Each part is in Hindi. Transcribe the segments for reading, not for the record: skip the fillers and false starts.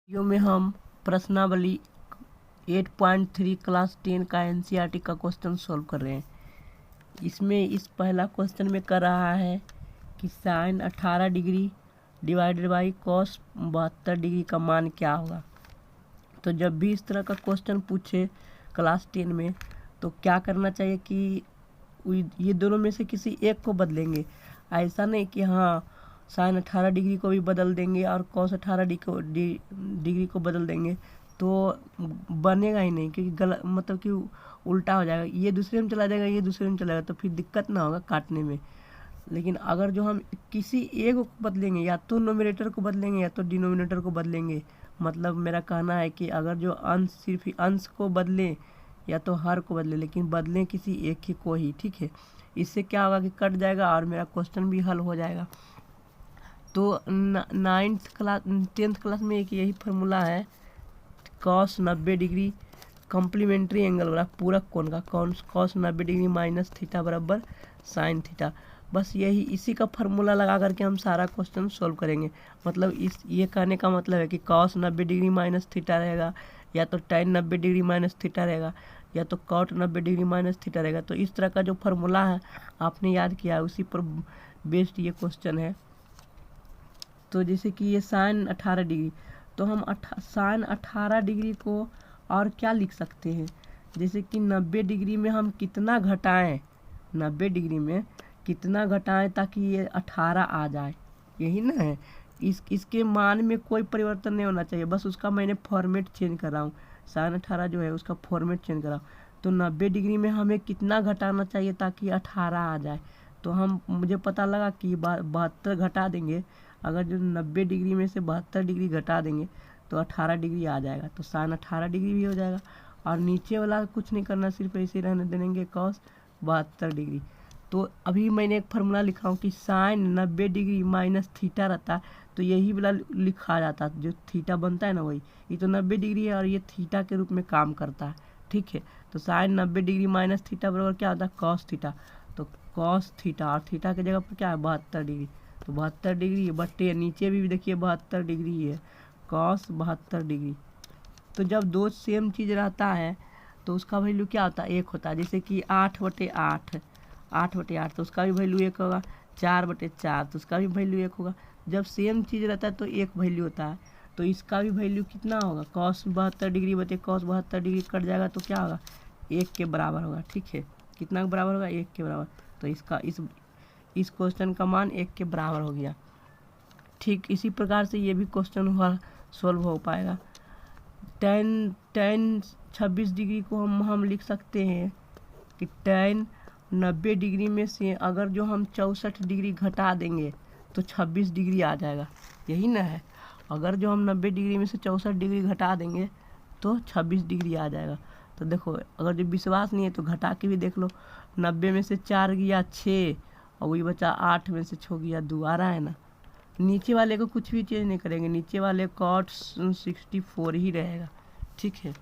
वीडियो में हम प्रश्नावली 8.3 क्लास 10 का एनसीईआरटी का क्वेश्चन सॉल्व कर रहे हैं। इसमें इस पहला क्वेश्चन में कर रहा है कि sine 18 degree divided by cos 72 degree का मान क्या होगा। तो जब भी इस तरह का क्वेश्चन पूछे क्लास 10 में तो क्या करना चाहिए कि ये दोनों में से किसी एक को बदलेंगे। ऐसा नहीं कि हाँ साइन 18 डिग्री को भी बदल देंगे और कॉस 18 डिग्री को बदल देंगे तो बनेगा ही नहीं, क्योंकि गलत मतलब कि उल्टा हो जाएगा, ये दूसरे में चला जाएगा, ये दूसरे में चला जाएगा, तो फिर दिक्कत ना होगा काटने में। लेकिन अगर जो हम किसी एक को बदलेंगे, या तो नोमिनेटर को बदलेंगे या तो डिनोमिनेटर को बदलेंगे, मतलब मेरा कहना है कि अगर जो अंश सिर्फ अंश को बदलें या तो हर को बदले, लेकिन बदलें किसी एक ही को ही, ठीक है। इससे क्या होगा कि कट जाएगा और मेरा क्वेश्चन भी हल हो जाएगा। तो 10th क्लास में एक यही फार्मूला है, कॉस 90 डिग्री कॉम्प्लीमेंट्री एंगल बराबर पूरक कोण का कॉस 90 डिग्री माइनस थीटा बराबर साइन थीटा। बस यही इसी का फार्मूला लगा करके हम सारा क्वेश्चन सॉल्व करेंगे। मतलब ये कहने का मतलब है कि कॉस 90 डिग्री माइनस थीटा रहेगा, या तो tan 90 डिग्री माइनस थीटा रहेगा, या तो कॉट 90 डिग्री माइनस थीटा रहेगा। तो इस तरह का जो फार्मूला है आपने याद किया है, उसी पर बेस्ड ये क्वेश्चन है। तो जैसे कि ये साइन 18 डिग्री, तो हम साइन 18 डिग्री को और क्या लिख सकते हैं, जैसे कि 90 डिग्री में हम कितना घटाएं, 90 डिग्री में कितना घटाएं ताकि ये 18 आ जाए, यही ना है। इसके मान में कोई परिवर्तन नहीं होना चाहिए, बस उसका मैंने फॉर्मेट चेंज कर रहा हूँ। साइन 18 जो है उसका फॉर्मेट चेंज कर रहा हूँ। तो 90 डिग्री में हमें कितना घटाना चाहिए ताकि 18 आ जाए। तो मुझे पता लगा कि 72 घटा देंगे, अगर जो 90 डिग्री में से 72 डिग्री घटा देंगे तो 18 डिग्री आ जाएगा। तो साइन 18 डिग्री भी हो जाएगा, और नीचे वाला कुछ नहीं करना, सिर्फ ऐसे रहने देंगे कॉस 72 डिग्री। तो अभी मैंने एक फार्मूला लिखा हूँ कि साइन 90 डिग्री माइनस थीटा रहता, तो यही वाला लिखा जाता, जो थीटा बनता है ना वही। ये तो 90 डिग्री है और ये थीटा के रूप में काम करता है, ठीक है। तो साइन 90 डिग्री माइनस थीटा बराबर क्या होता है, कॉस थीटा। तो कॉस थीटा, और थीटा की जगह पर क्या है 72 डिग्री, तो 72 डिग्री बट्टे नीचे भी देखिए 72 डिग्री है, कॉस 72 डिग्री। तो जब दो सेम चीज़ रहता है तो उसका वैल्यू क्या होता है, एक होता है। जैसे कि 8/8 8/8 तो उसका भी वैल्यू एक होगा, 4/4 तो उसका भी वैल्यू एक होगा। जब सेम चीज़ रहता है तो एक वैल्यू होता है, तो इसका भी वैल्यू कितना होगा, कॉस 72 डिग्री बटे कॉस 72 डिग्री कट जाएगा तो क्या होगा, 1 के बराबर होगा, ठीक है। कितना के बराबर होगा, 1 के बराबर। तो इसका इस क्वेश्चन का मान 1 के बराबर हो गया। ठीक इसी प्रकार से ये भी क्वेश्चन हुआ सॉल्व हो पाएगा। tan 26 डिग्री को हम लिख सकते हैं कि tan 90 डिग्री में से अगर जो हम 64 डिग्री घटा देंगे तो 26 डिग्री आ जाएगा, यही ना है। अगर जो हम 90 डिग्री में से 64 डिग्री घटा देंगे तो 26 डिग्री आ जाएगा। तो देखो, अगर जो विश्वास नहीं है तो घटा के भी देख लो। 90 में से 4 गया 6, और वही बचा 8 में से 6 गया 2, आ रहा है ना। नीचे वाले को कुछ भी चेंज नहीं करेंगे, नीचे वाले कॉट 64 ही रहेगा, ठीक है।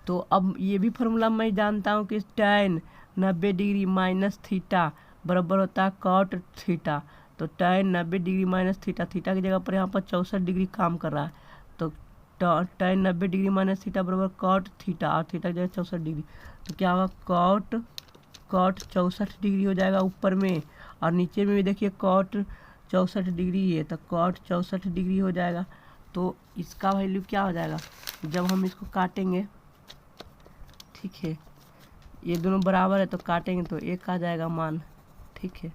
तो अब ये भी फार्मूला मैं जानता हूँ कि tan 90 डिग्री माइनस थीटा बराबर होता है कॉट थीटा। तो tan 90 degree minus theta, theta की जगह पर यहाँ पर 64 डिग्री काम कर रहा है, तो tan 90 डिग्री माइनस थीटा बराबर कॉट थीटा, और थीटा की जगह 64 डिग्री। तो क्या होगा, कॉट 64 डिग्री हो जाएगा ऊपर में, और नीचे में भी देखिए कॉट 64 डिग्री है, तो कॉट 64 डिग्री हो जाएगा। तो इसका वैल्यू क्या हो जाएगा, जब हम इसको काटेंगे, ठीक है, ये दोनों बराबर है तो काटेंगे तो 1 आ जाएगा मान, ठीक है।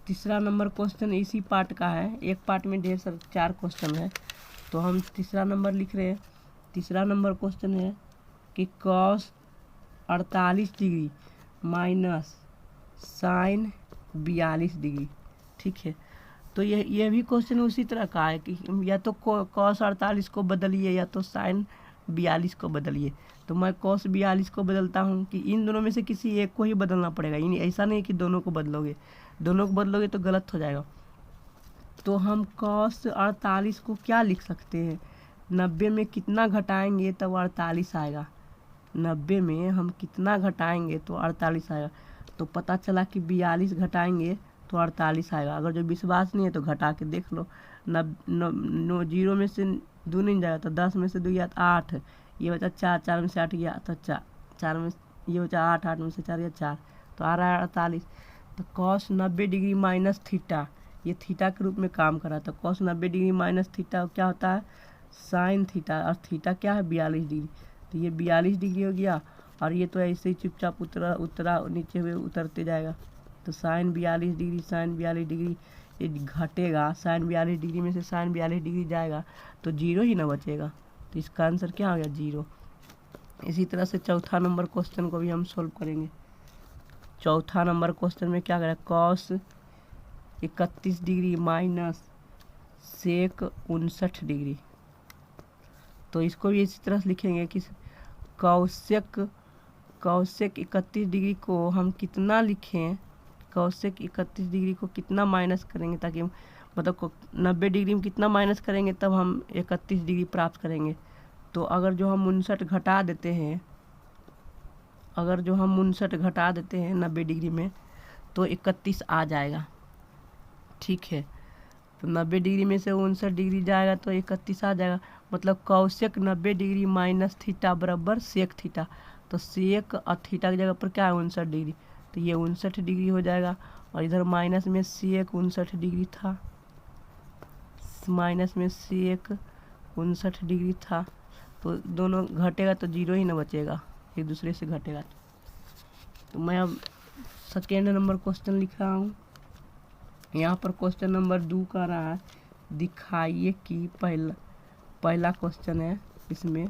तीसरा नंबर क्वेश्चन इसी पार्ट का है, एक पार्ट में ढेर सारे 4 क्वेश्चन है, तो हम तीसरा नंबर लिख रहे हैं। तीसरा नंबर क्वेश्चन है कि cos 48 degree minus sine 42 degree, ठीक है। तो ये भी क्वेश्चन उसी तरह का है कि या तो कॉस 48 को बदलिए या तो साइन 42 को बदलिए। तो मैं कॉस 42 को बदलता हूँ कि इन दोनों में से किसी एक को ही बदलना पड़ेगा, ऐसा नहीं कि दोनों को बदलोगे तो गलत हो जाएगा। तो हम कॉस 48 को क्या लिख सकते हैं, 90 में कितना घटाएंगे तब 48 आएगा, 90 में हम कितना घटाएंगे तो 48 आएगा। तो पता चला कि 42 घटाएंगे तो 48 आएगा। अगर जो विश्वास नहीं है तो घटा के देख लो, जीरो में से 2 नहीं जाएगा तो 10 में से 2 गया 8, ये बचा 4, 4 में से 8 गया तो 4 में ये बचा 8, 8 में से 4 गया 4, तो आ रहा है 48। तो cos 90 डिग्री माइनस थीटा, ये थीटा के रूप में काम कर रहा है, तो cos 90 डिग्री माइनस थीटा क्या होता है साइन थीटा, और थीटा क्या है 42 डिग्री, तो ये 42 डिग्री हो गया। और ये तो ऐसे ही चुपचाप उतरा नीचे हुए उतरते जाएगा, तो साइन 42 डिग्री, साइन 42 डिग्री ये घटेगा, साइन 42 डिग्री में से साइन 42 डिग्री जाएगा तो जीरो ही ना बचेगा, तो इसका आंसर क्या हो गया 0। इसी तरह से चौथा नंबर क्वेश्चन को भी हम सोल्व करेंगे। चौथा नंबर क्वेश्चन में क्या करें, cos 31 degree minus sec 59 degree, तो इसको भी इसी तरह से लिखेंगे कि कौशेक 31 डिग्री को हम कितना लिखें, कौशेक 31 डिग्री को कितना माइनस करेंगे, ताकि मतलब 90 डिग्री में कितना माइनस करेंगे तब हम 31 डिग्री प्राप्त करेंगे। तो अगर जो हम 59 घटा देते हैं, 90 डिग्री में तो 31 आ जाएगा, ठीक है। तो 90 डिग्री में से 59 डिग्री जाएगा तो 31 आ जाएगा, मतलब कौशेक 90 डिग्री माइनस थीटा बराबर सेक थीटा, तो सेक और थीटा की जगह पर क्या है 59 डिग्री, तो ये 59 डिग्री हो जाएगा। और इधर माइनस में सेक 59 डिग्री था, माइनस में सेक 59 डिग्री था, तो दोनों घटेगा तो जीरो ही ना बचेगा, एक दूसरे से घटेगा। तो मैं अब सेकेंड नंबर क्वेश्चन लिख रहा हूँ। यहाँ पर क्वेश्चन नंबर 2 का रहा है, दिखाइए कि पहला क्वेश्चन है, इसमें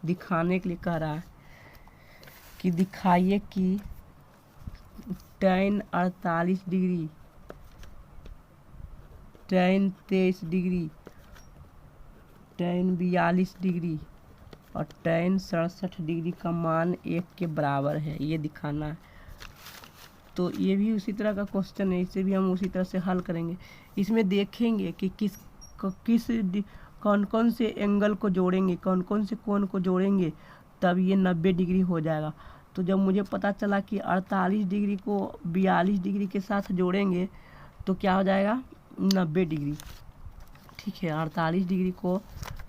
दिखाने के लिए कह रहा है कि दिखाइए कि tan 48 degree, tan 23 degree, tan 42 degree और tan 67 डिग्री का मान 1 के बराबर है, ये दिखाना है। तो ये भी उसी तरह का क्वेश्चन है, इसे भी हम उसी तरह से हल करेंगे। इसमें देखेंगे कि कौन कौन से एंगल को जोड़ेंगे, कौन कौन से कोण को जोड़ेंगे, तब ये 90 डिग्री हो जाएगा। तो जब मुझे पता चला कि 48 डिग्री को 42 डिग्री के साथ जोड़ेंगे तो क्या हो जाएगा 90 डिग्री, ठीक है। 48 डिग्री को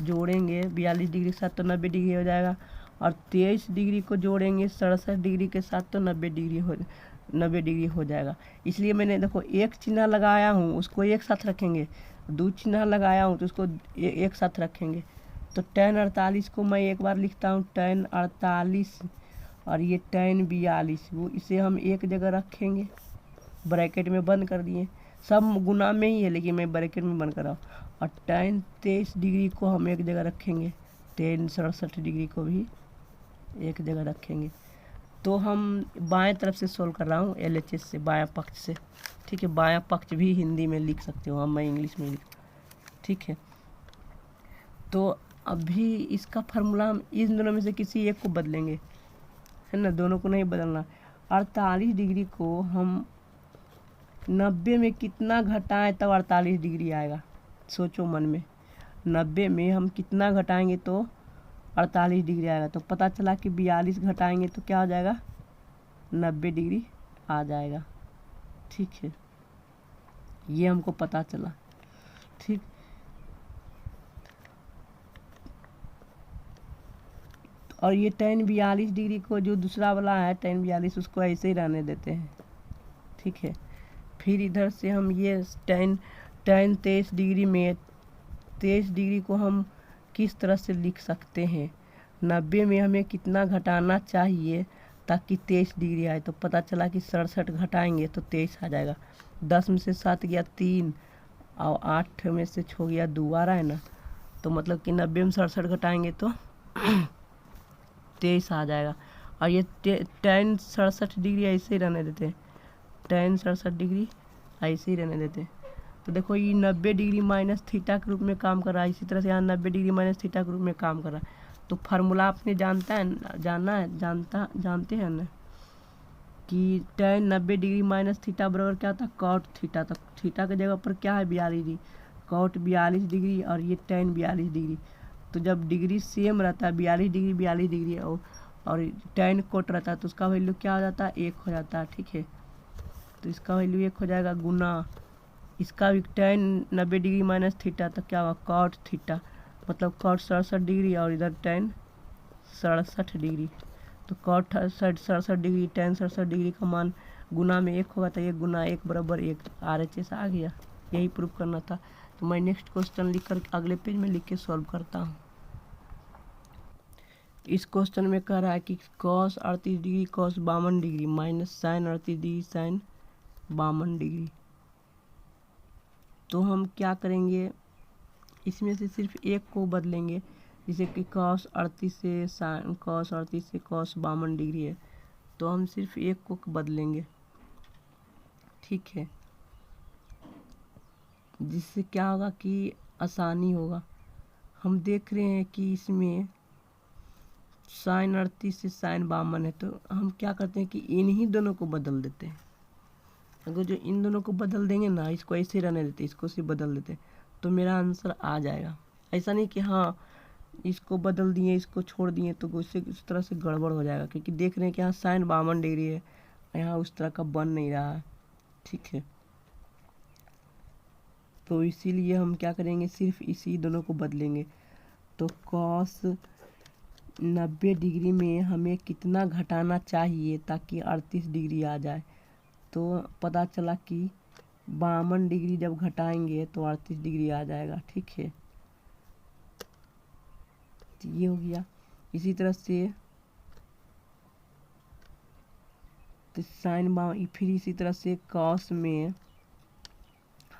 जोड़ेंगे 42 डिग्री के साथ तो 90 डिग्री हो जाएगा, और 23 डिग्री को जोड़ेंगे 67 डिग्री के साथ तो 90 डिग्री हो जाएगा। इसलिए मैंने देखो एक चिन्ह लगाया हूँ उसको एक साथ रखेंगे, 2 चिन्ह लगाया हूँ तो उसको एक साथ रखेंगे। तो tan 48 को मैं एक बार लिखता हूँ tan 48 और ये tan 42, वो इसे हम एक जगह रखेंगे, ब्रैकेट में बंद कर दिए, सब गुना में ही है लेकिन मैं ब्रैकेट में बंद कर रहा हूँ। और tan 23 डिग्री को हम एक जगह रखेंगे, tan 67 डिग्री को भी एक जगह रखेंगे। तो हम बाएं तरफ से सोल्व कर रहा हूँ, LHS से, बायां पक्ष से, ठीक है। बायां पक्ष भी हिंदी में लिख सकते हो, हम मैं इंग्लिश में लिख, ठीक है। तो अभी इसका फार्मूला हम इन दोनों में से किसी एक को बदलेंगे, है ना, दोनों को नहीं बदलना। 48 डिग्री को हम 90 में कितना घटाएं तब 48 डिग्री आएगा, सोचो मन में। 90 में हम कितना घटाएंगे तो 48 डिग्री आएगा, तो पता चला कि 42 घटाएंगे तो क्या हो जाएगा 90 डिग्री आ जाएगा, ठीक है। ये हमको पता चला, ठीक। और ये tan 42 डिग्री को जो दूसरा वाला है tan 42 उसको ऐसे ही रहने देते हैं, ठीक है। फिर इधर से हम ये tan 23 डिग्री में 23 डिग्री को हम किस तरह से लिख सकते हैं, 90 में हमें कितना घटाना चाहिए ताकि 23 डिग्री आए, तो पता चला कि 67 घटाएंगे तो 23 आ जाएगा। 10 में से 7 गया 3 और 8 में से 6 गया 2 आ रहा है ना, तो मतलब कि 90 में 67 घटाएंगे तो 23 आ जाएगा। और ये tan 67 डिग्री ऐसे ही रहने देते हैं, tan 67 डिग्री ऐसे ही रहने देते हैं। तो देखो ये 90 डिग्री माइनस थीटा के रूप में काम कर रहा है, इसी तरह से यहाँ 90 डिग्री माइनस थीटा के रूप में काम कर रहा है। तो फार्मूला आपने जानते हैं ना कि tan 90 डिग्री माइनस थीटा बराबर क्या होता है cot थीटा। तो थीटा की जगह पर क्या है 42 डिग्री, cot 42 डिग्री और ये tan 42 डिग्री। तो जब डिग्री सेम रहता है 42 डिग्री और tan cot रहता है तो उसका वैल्यू क्या हो जाता है 1 हो जाता है, ठीक है। तो इसका वैल्यू 1 हो जाएगा गुना इसका भी tan 90 डिग्री माइनस थीटा, तो क्या होगा कॉट थीटा, मतलब कॉट 67 डिग्री और इधर tan 67 डिग्री। तो कॉट 67 डिग्री tan 67 डिग्री का मान गुना में 1 होगा, तो 1 गुना 1 बराबर 1, RHS आ गया। यही प्रूव करना था। तो मैं नेक्स्ट क्वेश्चन लिख कर अगले पेज में लिख के सॉल्व करता हूँ। इस क्वेश्चन में कह रहा है कि cos 38 degree cos 52 degree minus sin 38 degree sin 52 degree. तो हम क्या करेंगे, इसमें से सिर्फ एक को बदलेंगे, जैसे कि cos 38 से cos 38 से cos 52 डिग्री है, तो हम सिर्फ एक को बदलेंगे, ठीक है, जिससे क्या होगा कि आसानी होगा। हम देख रहे हैं कि इसमें sin 38 से sin 52 है, तो हम क्या करते हैं कि इन्हीं दोनों को बदल देते हैं। अगर जो इन दोनों को बदल देंगे ना, इसको ऐसे रहने देते, इसको सिर्फ बदल देते, तो मेरा आंसर आ जाएगा। ऐसा नहीं कि हाँ इसको बदल दिए इसको छोड़ दिए तो उससे उस तरह से गड़बड़ हो जाएगा, क्योंकि देख रहे हैं कि यहाँ sin 52 डिग्री है, यहाँ उस तरह का बन नहीं रहा है, ठीक है। तो इसीलिए हम क्या करेंगे, सिर्फ इसी दोनों को बदलेंगे। तो cos 90 डिग्री में हमें कितना घटाना चाहिए ताकि 38 डिग्री आ जाए, तो पता चला कि 52 डिग्री जब घटाएंगे तो 38 डिग्री आ जाएगा, ठीक है। तो ये हो गया। इसी तरह से तो फिर इसी तरह से cos में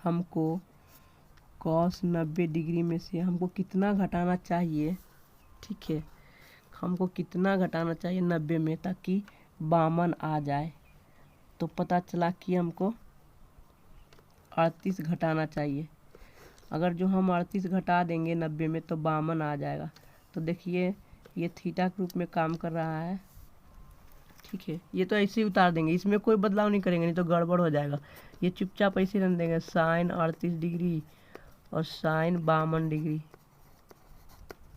हमको cos 90 डिग्री में से हमको कितना घटाना चाहिए, ठीक है, हमको कितना घटाना चाहिए 90 में ताकि 52 आ जाए। तो पता चला कि हमको 38 घटाना चाहिए। अगर जो हम 38 घटा देंगे 90 में तो 52 आ जाएगा। तो देखिए ये थीटा के रूप में काम कर रहा है, ठीक है। ये तो ऐसे ही उतार देंगे, इसमें कोई बदलाव नहीं करेंगे, नहीं तो गड़बड़ हो जाएगा। ये चुपचाप ऐसे रहने देंगे, sin 38 डिग्री और sin 52 डिग्री,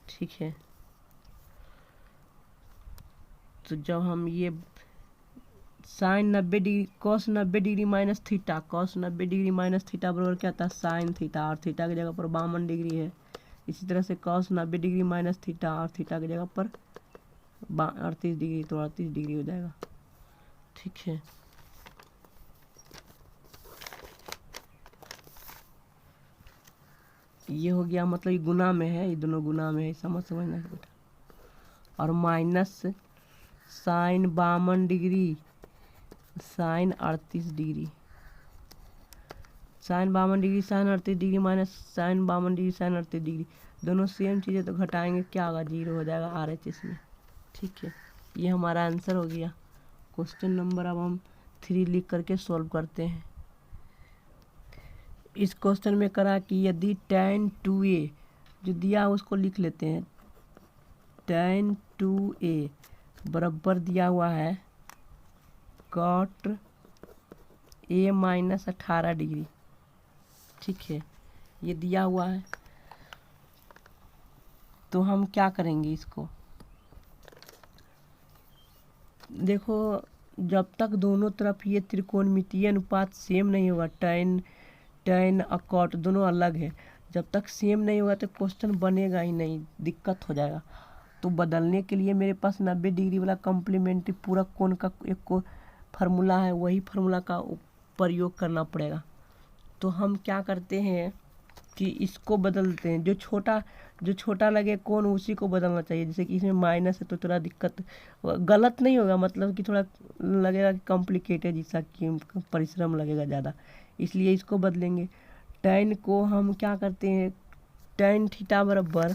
ठीक है। तो जब हम ये sin 90 degree cos 90 degree minus theta, cos 90 degree minus theta बराबर क्या था sin थीटा, और थीटा की जगह पर 52 डिग्री है। इसी तरह से cos 90 डिग्री माइनस थीटा और थीटा की जगह पर 38 डिग्री, तो 38 डिग्री हो जाएगा, ठीक है। ये हो गया, मतलब ये गुना में है, ये दोनों गुना में है, समझना है बेटा। और minus sin 52 degree sin 38 degree, sin 52 degree sin 38 degree minus sin 52 degree sin 38 degree, दोनों सेम चीज़ें, तो घटाएंगे क्या होगा, 0 हो जाएगा RHS में, ठीक है। ये हमारा आंसर हो गया। क्वेश्चन नंबर अब हम 3 लिख करके सॉल्व करते हैं। इस क्वेश्चन में करा कि यदि tan 2a जो दिया उसको लिख लेते हैं, tan 2a बराबर दिया हुआ है cot a माइनस 18 डिग्री, ठीक है, ये दिया हुआ है। तो हम क्या करेंगे, इसको देखो, जब तक दोनों तरफ ये त्रिकोणमितीय अनुपात सेम नहीं होगा, tan और cot दोनों अलग है, जब तक सेम नहीं होगा तो क्वेश्चन बनेगा ही नहीं, दिक्कत हो जाएगा। तो बदलने के लिए मेरे पास 90 डिग्री वाला कॉम्प्लीमेंट्री पूरक कोण का एक को फार्मूला है, वही फार्मूला का प्रयोग करना पड़ेगा। तो हम क्या करते हैं कि इसको बदलते हैं, जो छोटा लगे कोण उसी को बदलना चाहिए। जैसे कि इसमें माइनस है तो थोड़ा दिक्कत, गलत नहीं होगा, मतलब कि थोड़ा लगेगा कि कॉम्प्लिकेटेड, जैसा कि परिश्रम लगेगा ज़्यादा, इसलिए इसको बदलेंगे। tan को हम क्या करते हैं, tan थीटा बराबर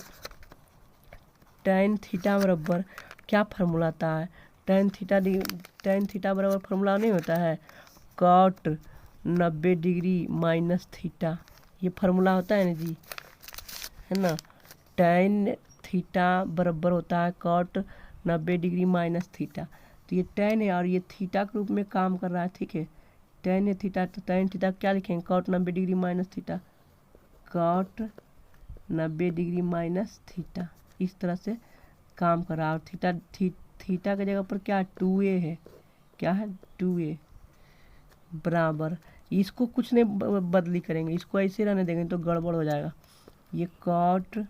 क्या फार्मूला आता है, tan थीटा बराबर फार्मूला नहीं होता है cot 90 डिग्री माइनस थीटा, ये फार्मूला होता है ना जी, है ना। tan थीटा बराबर होता है cot 90 डिग्री माइनस थीटा, तो ये tan है और ये थीटा के रूप में काम कर रहा है, ठीक है। tan है थीटा, तो tan थीटा क्या लिखेंगे, cot 90 degree minus theta, cot 90 degree minus theta, इस तरह से काम कर रहा है। और थीटा की जगह पर क्या 2a है, क्या है 2a बराबर इसको कुछ नहीं बदली करेंगे, इसको ऐसे रहने देंगे तो गड़बड़ हो जाएगा। ये कॉट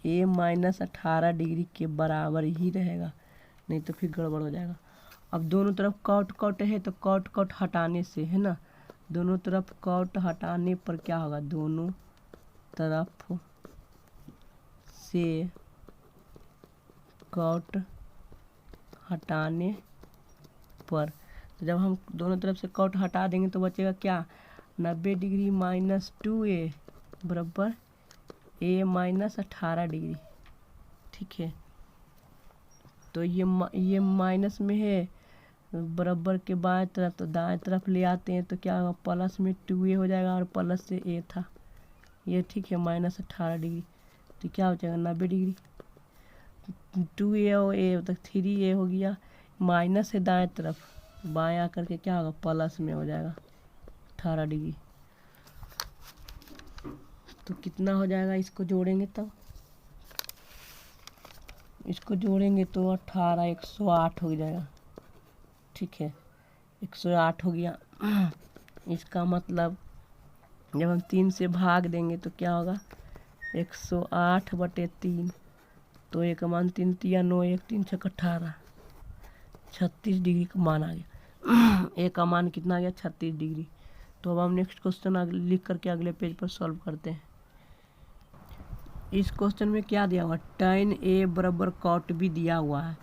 ए माइनस 18 डिग्री के बराबर ही रहेगा, नहीं तो फिर गड़बड़ हो जाएगा। अब दोनों तरफ कॉट कॉट है तो कॉट कॉट हटाने से, है ना, दोनों तरफ कॉट हटाने पर क्या होगा, दोनों तरफ से कॉट हटाने पर, तो जब हम दोनों तरफ से कॉट हटा देंगे तो बचेगा क्या, 90 डिग्री माइनस 2a बराबर a माइनस 18 डिग्री। ठीक है, तो ये माइनस में है बराबर के बाएं तरफ, तो दाएं तरफ ले आते हैं तो क्या होगा, प्लस में 2a हो जाएगा और प्लस से a था ये। ठीक है, माइनस 18 डिग्री, तो क्या हो जाएगा 90 डिग्री। 2a और a तक 3a हो गया, माइनस है दाएं तरफ, बाएं आकर के क्या होगा, प्लस में हो जाएगा 18 डिग्री। तो कितना हो जाएगा, इसको जोड़ेंगे तब, इसको जोड़ेंगे तो 18 108 हो जाएगा। ठीक है, 108 हो गया। इसका मतलब जब हम 3 से भाग देंगे तो क्या होगा, 108/3, तो एक मान 3 तिया 9, 1 3 6 18, 36 डिग्री का मान आ गया। एक का मान कितना आ गया, 36 डिग्री। तो अब हम नेक्स्ट क्वेश्चन लिख करके अगले पेज पर सॉल्व करते हैं। इस क्वेश्चन में क्या दिया हुआ, tan a बराबर cot b दिया हुआ है,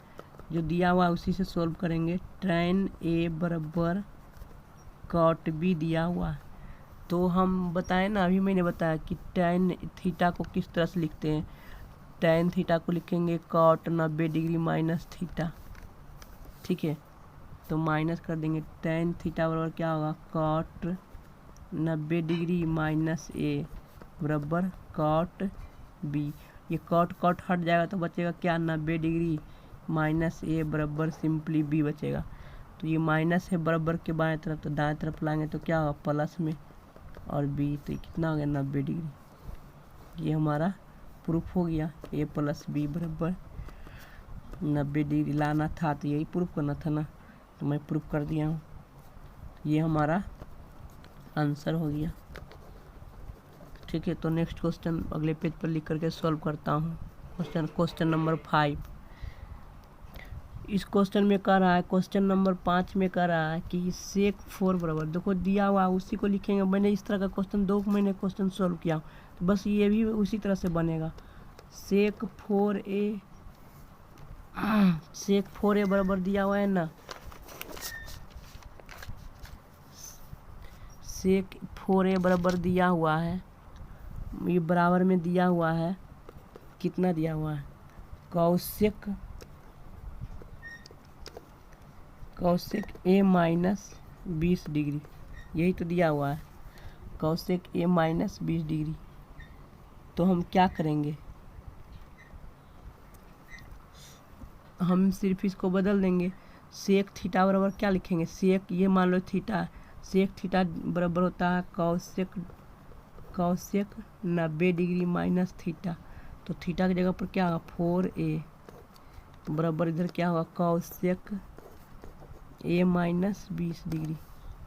जो दिया हुआ है उसी से सॉल्व करेंगे। tan a बराबर cot b दिया हुआ है, तो हम बताएं ना, अभी मैंने बताया कि tan थीटा को किस तरह से लिखते हैं। tan थीटा को लिखेंगे cot 90 डिग्री माइनस थीटा। ठीक है, तो माइनस कर देंगे, tan थीटा बराबर क्या होगा, cot 90 डिग्री माइनस a बराबर cot b। ये कॉट कॉट हट जाएगा तो बचेगा क्या, 90 डिग्री माइनस a बराबर सिंपली b बचेगा। तो ये माइनस है बराबर के बाएं तरफ, तो दाएं तरफ लाएंगे तो क्या होगा, प्लस में और b, तो ये कितना हो गया 90 डिग्री। ये हमारा प्रूफ हो गया, a प्लस b बराबर 90 डिग्री लाना था, तो यही प्रूफ करना था ना, तो मैं प्रूफ कर दिया हूँ। ये हमारा आंसर हो गया। ठीक है, तो नेक्स्ट क्वेश्चन अगले पेज पर लिख करके सॉल्व करता हूँ। Question number 5। इस क्वेश्चन में कह रहा है, क्वेश्चन नंबर 5 में कह रहा है कि sec 4 बराबर, देखो दिया हुआ उसी को लिखेंगे। मैंने इस तरह का क्वेश्चन 2 महीने क्वेश्चन सॉल्व किया, तो बस ये भी उसी तरह से बनेगा। sec 4a बराबर दिया हुआ है ना, sec 4a बराबर दिया हुआ है, ये बराबर में दिया हुआ है, कितना दिया हुआ है, कौशिक a माइनस 20 डिग्री, यही तो दिया हुआ है, कौशिक a माइनस 20 डिग्री। तो हम क्या करेंगे, हम सिर्फ इसको बदल देंगे। सेक थीटा बराबर क्या लिखेंगे, सेक ये मान लो थीटा, सेक थीटा बराबर होता है कौशिक 90 डिग्री माइनस थीटा। तो थीटा की जगह पर क्या होगा 4a बराबर इधर क्या होगा कौशिक a माइनस 20 डिग्री।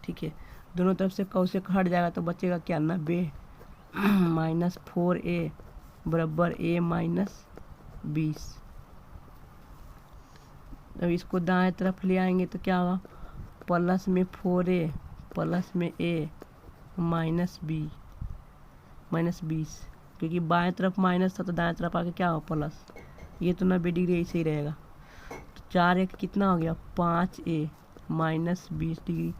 ठीक है, दोनों तरफ से कौशिक हट जाएगा तो बचेगा क्या 90 माइनस 4a बराबर a माइनस 20। अब इसको दाएं तरफ ले आएंगे तो क्या होगा प्लस में 4a प्लस में a माइनस 20, क्योंकि बाएं तरफ माइनस था तो दाएं तरफ आके क्या होगा प्लस, ये तो 90 डिग्री ऐसे ही रहेगा। तो 4a कितना हो गया 5a minus 20 degree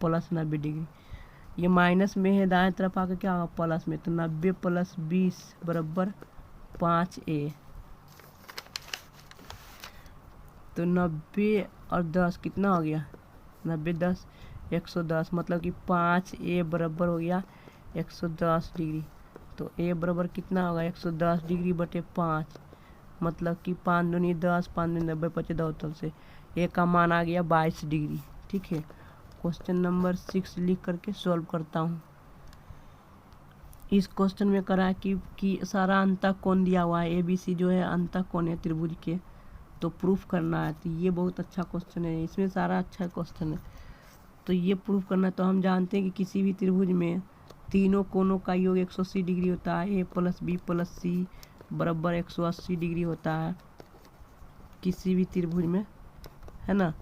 plus 90 degree, ये माइनस में है दाएं तरफ आके क्या होगा प्लस में, तो 90 प्लस 20 बराबर 5a। तो 90 और 10 कितना हो गया 90 10 110, मतलब कि 5a बराबर हो गया 110 डिग्री। तो a बराबर कितना होगा 110 डिग्री बटे 5, मतलब कि 5 दूनी 10 5 दूनी 90 पचे 2 तल से a का मान आ गया 22 डिग्री। ठीक है, क्वेश्चन नंबर 6 लिख करके सॉल्व करता हूँ। इस क्वेश्चन में करा है कि सारा अंतः कोण दिया हुआ है, ABC जो है अंतः कोण है त्रिभुज के, तो प्रूफ करना है। तो ये बहुत अच्छा क्वेश्चन है, इसमें सारा अच्छा क्वेश्चन है। तो ये प्रूफ करना है। तो हम जानते हैं कि किसी भी त्रिभुज में तीनों कोनों का योग 180 डिग्री होता है। ए प्लस बी प्लस सी बराबर 180 डिग्री होता है किसी भी त्रिभुज में, है ना।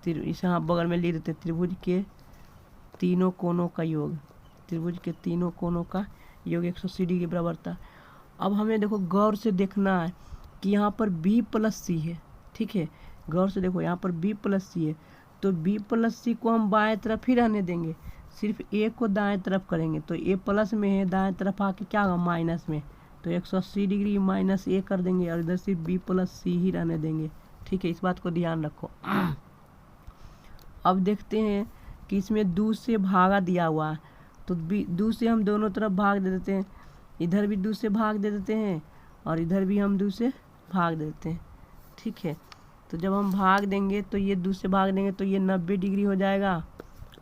इसे यहाँ बगल में लिख देते हैं, त्रिभुज के तीनों कोनों का योग, त्रिभुज के तीनों कोनों का योग 180 डिग्री बराबर था। अब हमें देखो गौर से देखना है कि यहाँ पर b प्लस सी है, ठीक है। गौर से देखो यहाँ पर b प्लस सी है, तो b प्लस सी को हम बाएं तरफ ही रहने देंगे, सिर्फ a को दाएं तरफ करेंगे। तो a प्लस में है, दाएं तरफ आके क्या होगा माइनस में, तो 180 डिग्री माइनस a कर देंगे और इधर सिर्फ b प्लस सी ही रहने देंगे, ठीक है। इस बात को ध्यान रखो। अब देखते हैं कि इसमें 2 से भागा दिया हुआ है, तो 2 से हम दोनों तरफ भाग दे देते हैं, इधर भी 2 से भाग दे देते हैं और इधर भी हम 2 से भाग देते हैं, ठीक है। तो जब हम भाग देंगे तो ये 2 से भाग देंगे तो ये 90 डिग्री हो जाएगा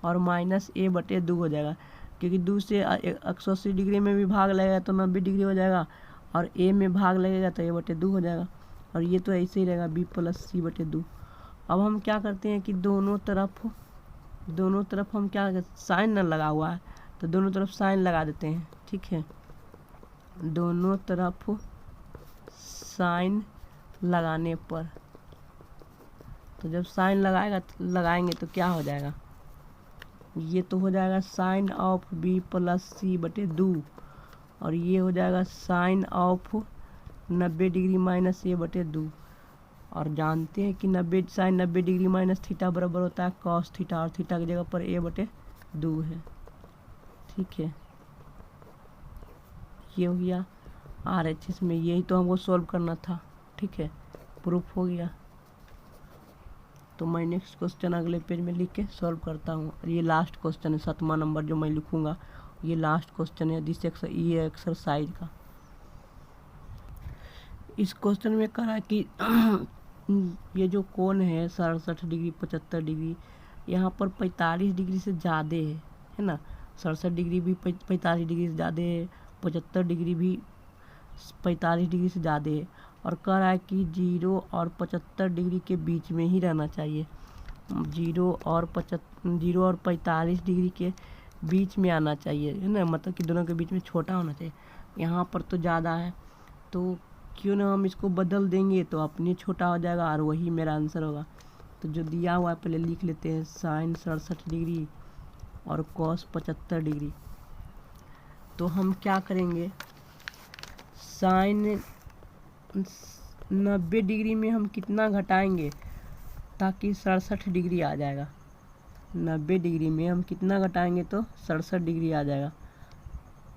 और माइनस a/2 हो जाएगा, क्योंकि 2 से 180 डिग्री में भी भाग लगेगा तो 90 डिग्री हो जाएगा और a में भाग लगेगा तो a/2 हो जाएगा, और ये तो ऐसे ही रहेगा b प्लस c/2। अब हम क्या करते हैं कि दोनों तरफ हम क्या साइन न लगा हुआ है, तो दोनों तरफ साइन लगा देते हैं, ठीक है। दोनों तरफ साइन लगाने पर, तो जब साइन लगाएंगे तो क्या हो जाएगा, ये तो हो जाएगा sign of b plus c/2 और ये हो जाएगा sign of 90 degree minus a/2। और जानते हैं कि साइन 90 डिग्री माइनस थीटा बराबर होता है कॉस थीटा, और थीटा की जगह पर a/2 है, ठीक है। ये हो गया RHS में, यही तो हमको सॉल्व करना था, ठीक है। प्रूफ हो गया। तो मैं नेक्स्ट क्वेश्चन अगले पेज में लिख के सॉल्व करता हूँ। ये लास्ट क्वेश्चन है, 7वां नंबर जो मैं लिखूँगा, ये लास्ट क्वेश्चन है ये एक्सरसाइज का। इस क्वेश्चन में कहा कि ये जो कोण है 67 डिग्री 75 डिग्री, यहाँ पर 45 डिग्री से ज़्यादा है ना। 67 डिग्री भी 45 डिग्री से ज़्यादा है, 75 डिग्री भी 45 डिग्री से ज़्यादा है, और कह रहा है कि 0 और 75 डिग्री के बीच में ही रहना चाहिए। 0 और 45 डिग्री के बीच में आना चाहिए, है ना, मतलब कि दोनों के बीच में छोटा होना चाहिए। यहाँ पर तो ज़्यादा है, तो क्यों ना हम इसको बदल देंगे तो अपने छोटा हो जाएगा और वही मेरा आंसर होगा। तो जो दिया हुआ है पहले लिख लेते हैं, साइन 67 डिग्री और कॉस 75 डिग्री। तो हम क्या करेंगे, साइन 90 डिग्री में हम कितना घटाएंगे ताकि 67 डिग्री आ जाएगा। 90 डिग्री में हम कितना घटाएंगे तो 67 डिग्री आ जाएगा।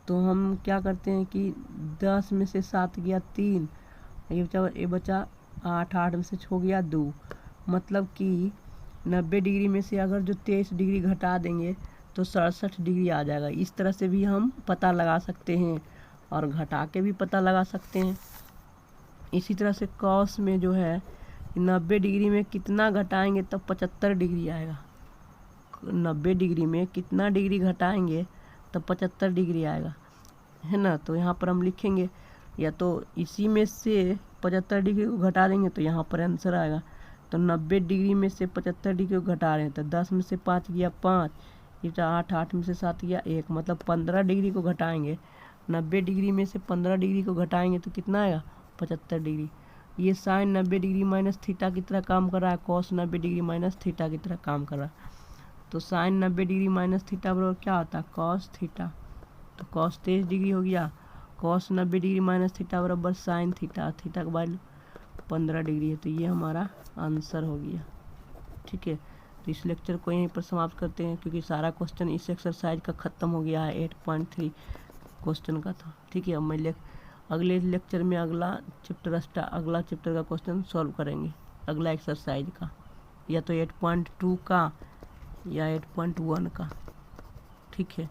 तो हम क्या करते हैं कि 10 में से 7 गया 3, ये बचा 8, 8 में से हो गया 2, मतलब कि 90 डिग्री में से अगर जो 23 डिग्री घटा देंगे तो 67 डिग्री आ जाएगा। इस तरह से भी हम पता लगा सकते हैं और घटा के भी पता लगा सकते हैं। इसी तरह से कॉस में जो है 90 डिग्री में कितना घटाएंगे तब 75 डिग्री आएगा। 90 डिग्री में कितना डिग्री घटाएंगे तब 75 डिग्री आएगा, है ना। तो यहाँ पर हम लिखेंगे, या तो इसी में से 75 डिग्री को घटा देंगे तो यहाँ पर आंसर आएगा। तो 90 डिग्री में से 75 डिग्री को घटा रहे हैं तो 10 में से 5 गया 5, ये 8, 8 में से 7 गया 1, मतलब 15 डिग्री को घटाएंगे। 90 डिग्री में से 15 डिग्री को घटाएंगे तो कितना आएगा 75 डिग्री। ये साइन 90 डिग्री माइनस थीटा की तरह काम कर रहा है, कॉस 90 डिग्री माइनस थीटा की तरह काम कर रहा है। तो साइन 90 डिग्री माइनस थीटा बराबर क्या होता है कॉस थीटा, तो कॉस 23 डिग्री हो गया। कॉस 90 डिग्री माइनस थीटा बराबर साइन थीटा, थीटा का वैल्यू 15 डिग्री है। तो ये हमारा आंसर हो गया, ठीक है। तो इस लेक्चर को यहीं पर समाप्त करते हैं, क्योंकि सारा क्वेश्चन इस एक्सरसाइज का ख़त्म हो गया है, 8.3 क्वेश्चन का था, ठीक है। अब मैं अगले लेक्चर में अगला चैप्टर का क्वेश्चन सॉल्व करेंगे, अगला एक्सरसाइज का, या तो 8.2 का या 8.1 का, ठीक है।